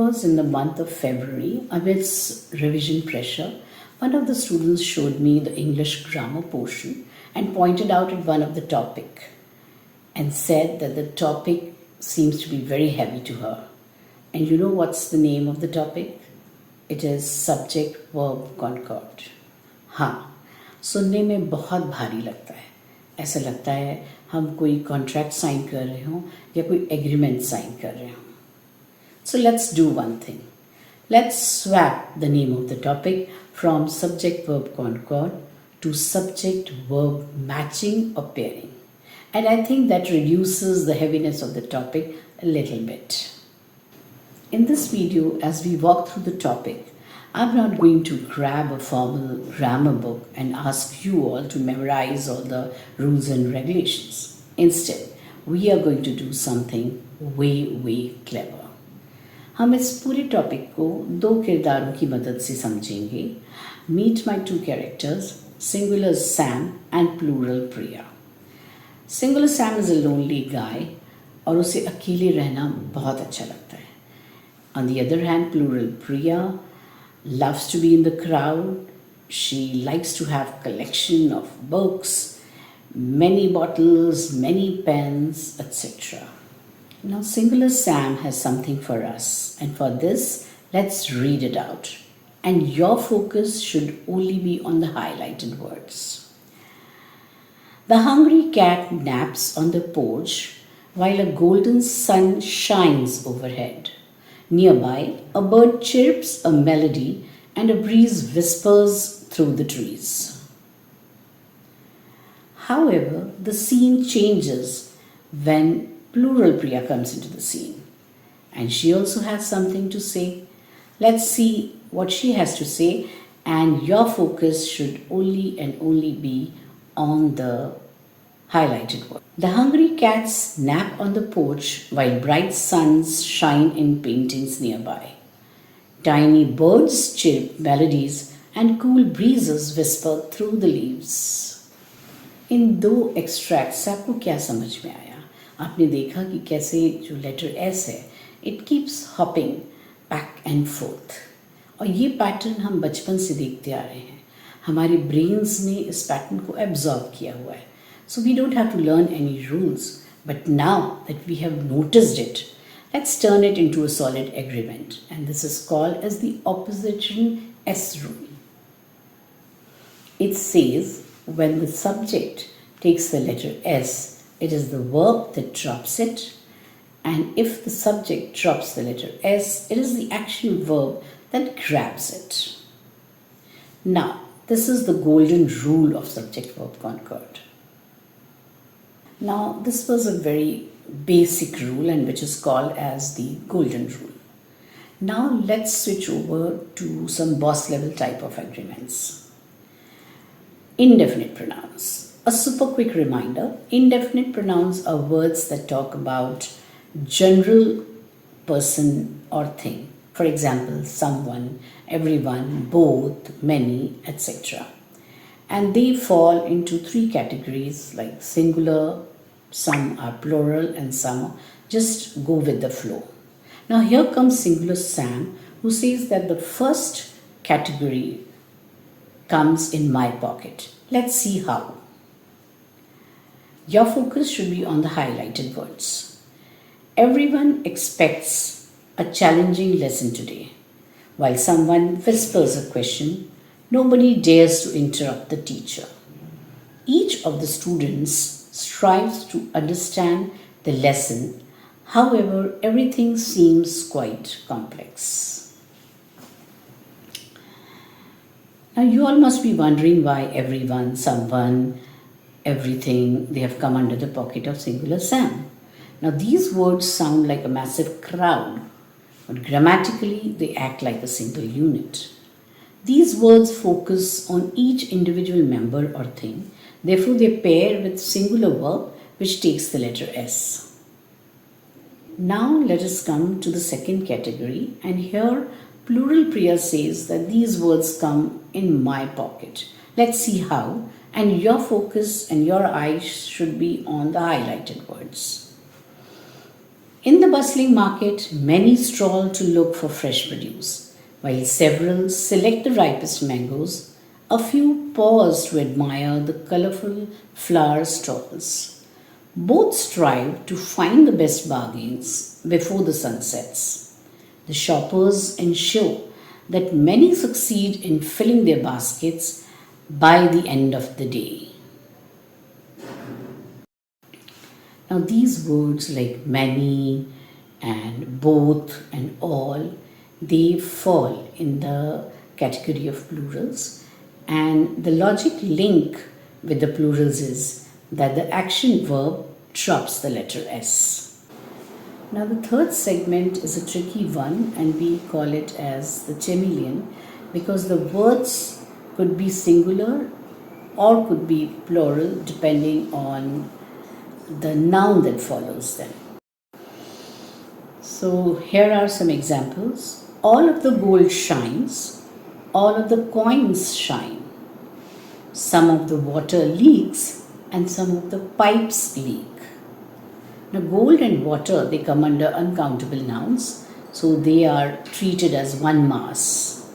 was in the month of February, amidst revision pressure, one of the students showed me the English grammar portion and pointed out at one of the topic and said that the topic seems to be very heavy to her. And you know what's the name of the topic? It is Subject-Verb Concord. हाँ, सुनने में बहुत भारी लगता है. ऐसा लगता है हम कोई कॉन्ट्रैक्ट साइन कर रहे हों या कोई एग्रीमेंट साइन कर रहे हों. So let's do one thing. Let's swap the name of the topic from Subject-Verb Concord to Subject-Verb Matching or Pairing. And I think that reduces the heaviness of the topic a little bit. In this video, as we walk through the topic, I'm not going to grab a formal grammar book and ask you all to memorize all the rules and regulations. Instead, we are going to do something way clever. हम इस पूरे topic को दो किरदारों की मदद से समझेंगे. Meet my two characters, singular Sam and plural Priya. Singular Sam is a lonely guy और उसे अकेले रहना बहुत अच्छा लगता है. On the other hand, plural Priya loves to be in the crowd. She likes to have collection of books, many bottles, many pens, etc. Now, singular Sam has something for us, and for this, let's read it out. And your focus should only be on the highlighted words. The hungry cat naps on the porch while a golden sun shines overhead. Nearby, a bird chirps a melody and a breeze whispers through the trees. However, the scene changes when plural Priya comes into the scene. And she also has something to say. Let's see what she has to say, and your focus should only be on the highlighted word. The hungry cats nap on the porch while bright suns shine in paintings nearby. Tiny birds chirp melodies and cool breezes whisper through the leaves. इन दो extract से आपको क्या समझ में आया? आपने देखा कि कैसे जो लेटर एस है, it keeps hopping back and fourth. और ये पैटर्न हम बचपन से देखते आ रहे हैं. हमारे ब्रेन्स ने इस पैटर्न को एब्जॉर्ब किया हुआ है. So we don't have to learn any rules, but now that we have noticed it, let's turn it into a solid agreement, and this is called as the opposition S rule. It says when the subject takes the letter S, it is the verb that drops it, and if the subject drops the letter S, it is the action verb that grabs it. Now, this is the golden rule of Subject-Verb Concord. Now, this was a very basic rule and which is called as the golden rule. Now, let's switch over to some boss level type of agreements. Indefinite pronouns. A super quick reminder, indefinite pronouns are words that talk about general person or thing. For example, someone, everyone, both, many, etc. And they fall into three categories like singular, some are plural, and some just go with the flow. Now here comes singular Sam, who says that the first category comes in my pocket. Let's see how. Your focus should be on the highlighted words. Everyone expects a challenging lesson today. While someone whispers a question, nobody dares to interrupt the teacher. Each of the students strives to understand the lesson. However, everything seems quite complex. Now, you all must be wondering why everyone, someone, everything, they have come under the pocket of singular Sam. Now, these words sound like a massive crowd, but grammatically, they act like a single unit. These words focus on each individual member or thing. Therefore, they pair with singular verb which takes the letter S. Now, let us come to the second category, and here plural Priya says that these words come in my pocket. Let's see how, and your focus and your eyes should be on the highlighted words. In the bustling market, many stroll to look for fresh produce, while several select the ripest mangoes. A few pause to admire the colorful flower stalls. Both strive to find the best bargains before the sun sets. The shoppers ensure that many succeed in filling their baskets by the end of the day. Now, these words like many and both and all, they fall in the category of plurals, and the logic link with the plurals is that the action verb drops the letter S. Now, the third segment is a tricky one, and we call it as the chameleon because the words could be singular or could be plural depending on the noun that follows them. So here are some examples. All of the gold shines, all of the coins shine. Some of the water leaks and some of the pipes leak. Now gold and water, they come under uncountable nouns, so they are treated as one mass.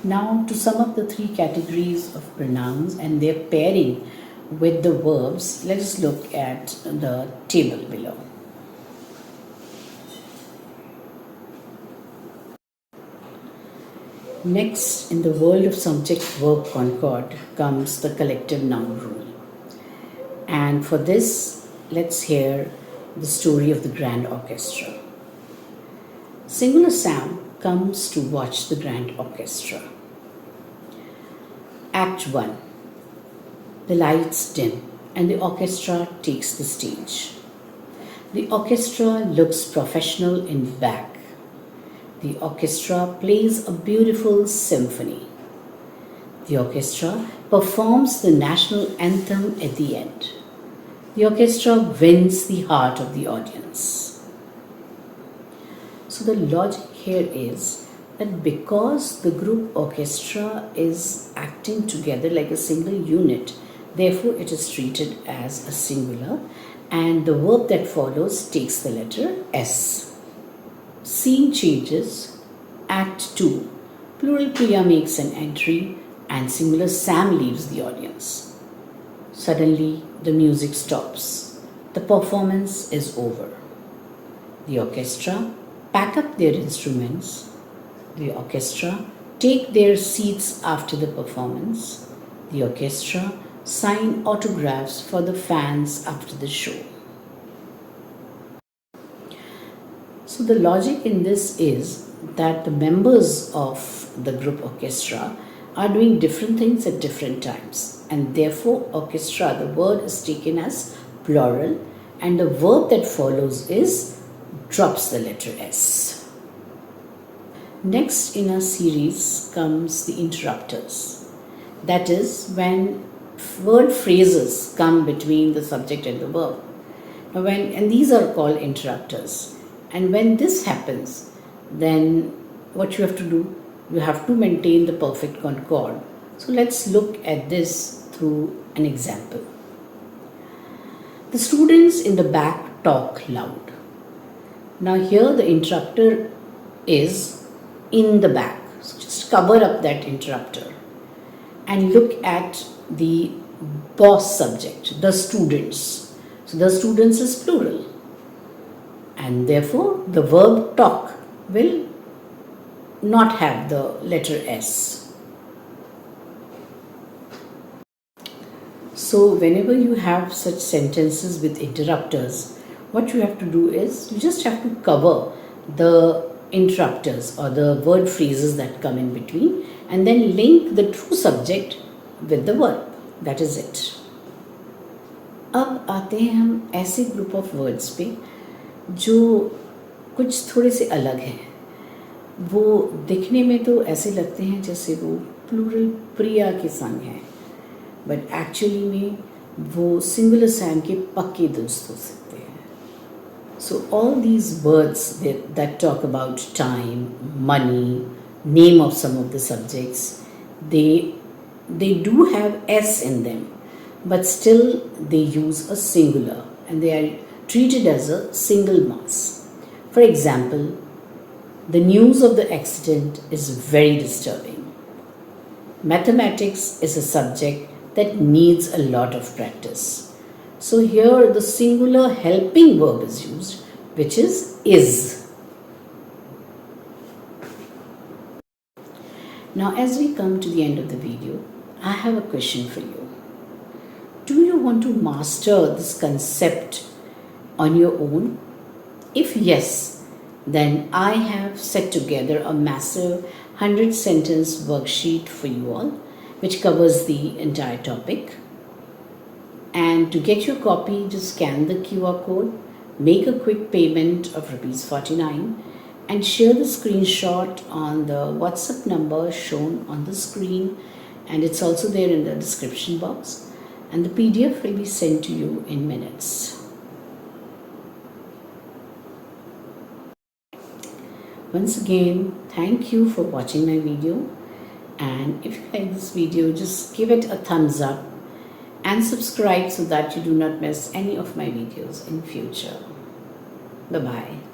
Now to sum up the three categories of pronouns and their pairing with the verbs, let us look at the table below. Next, in the world of Subject-Verb Concord comes the collective noun rule. And for this, let's hear the story of the grand orchestra. Singular Sam comes to watch the grand orchestra. Act 1. The lights dim and the orchestra takes the stage. The orchestra looks professional in back. The orchestra plays a beautiful symphony. The orchestra performs the national anthem at the end. The orchestra wins the heart of the audience. So the logic here is that because the group orchestra is acting together like a single unit, therefore it is treated as a singular, and the verb that follows takes the letter S. Scene changes. Act 2. Plural Priya makes an entry and singular Sam leaves the audience. Suddenly the music stops. The performance is over. The orchestra pack up their instruments. The orchestra take their seats after the performance. The orchestra sign autographs for the fans after the show. So the logic in this is that the members of the group orchestra are doing different things at different times, and therefore orchestra, the word is taken as plural, and the verb that follows is drops the letter S. Next in our series comes the interrupters. That is when word phrases come between the subject and the verb. Now and these are called interrupters. And when this happens, then what you have to do? You have to maintain the perfect concord. So let's look at this through an example. The students in the back talk loud. Now here the interrupter is in the back. So just cover up that interrupter and look at the boss subject, the students. So the students is plural. And therefore, the verb talk will not have the letter S. So, whenever you have such sentences with interrupters, what you have to do is you just have to cover the interrupters or the word phrases that come in between and then link the true subject with the verb. That is it. अब आते हैं हम ऐसे group of words पे जो कुछ थोड़े से अलग हैं. वो दिखने में तो ऐसे लगते हैं जैसे वो प्लूरल प्रिया के संग हैं, बट एक्चुअली में वो सिंगुलर सैम के पक्के दोस्त हो सकते हैं. So all these words that talk about time, money, name of some of the subjects, they do have S in them, but still they use a singular and they are treated as a single mass. For example, the news of the accident is very disturbing. Mathematics is a subject that needs a lot of practice. So here the singular helping verb is used, which is. Now as we come to the end of the video, I have a question for you. Do you want to master this concept on your own? If yes, then I have set together a massive 100-sentence worksheet for you all, which covers the entire topic. And to get your copy, just scan the QR code, make a quick payment of ₹49 and share the screenshot on the WhatsApp number shown on the screen, and it's also there in the description box, and the PDF will be sent to you in minutes. Once again, thank you for watching my video, and if you like this video, just give it a thumbs up and subscribe so that you do not miss any of my videos in future. Bye-bye.